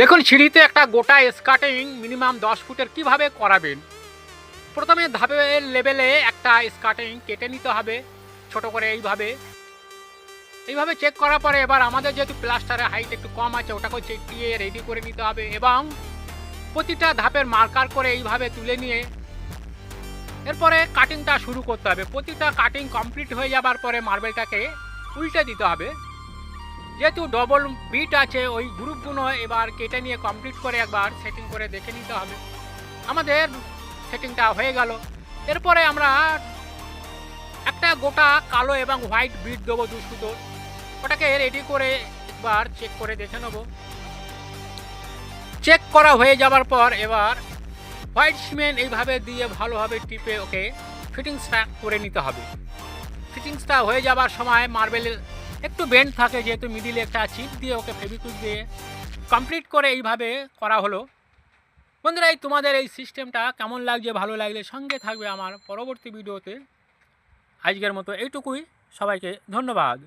দেখুন সিঁড়িতে একটা গোটা স্কার্টিং মিনিমাম 10 ফুটের কিভাবে করাবেন। প্রথমে ধাপের লেভেলে একটা স্কার্টিং কেটে নিতে হবে ছোট করে এইভাবে চেক করার পরে এবার আমাদের যেহেতু প্লাস্টারের হাইট একটু কম আছে ওটাকে চেক দিয়ে রেডি করে নিতে হবে এবং প্রতিটা ধাপের মার্কার করে এইভাবে তুলে নিয়ে এরপরে কাটিংটা শুরু করতে হবে। প্রতিটা কাটিং কমপ্লিট হয়ে যাবার পরে মার্বেলটাকে উল্টে দিতে হবে। যেহেতু ডবল বিট আছে ওই গ্রুপগুলো এবার কেটে নিয়ে কমপ্লিট করে একবার সেটিং করে দেখে নিতে হবে। আমাদের সেটিংটা হয়ে গেল। এরপরে আমরা একটা গোটা কালো এবং হোয়াইট বিট দেবো 2 সুতোর, ওটাকে রেডি করে একবার চেক করে দেখে নেব। চেক করা হয়ে যাবার পর এবার হোয়াইট সিমেন্ট এইভাবে দিয়ে ভালোভাবে টিপে ওকে ফিটিংসটা করে নিতে হবে। ফিটিংসটা হয়ে যাবার সময় মার্বেলের একটু বেন্ড থাকে যেহেতু মিডিলে একটা চিপ দিয়ে ওকে ফেভিকুইক দিয়ে কমপ্লিট করে এইভাবে করা হলো। বন্ধুরা তোমাদের এই সিস্টেমটা কেমন লাগছে, ভালো লাগলে সঙ্গে থাকবে আমার পরবর্তী ভিডিওতে। আজকের মতো এইটুকুই, সবাইকে ধন্যবাদ।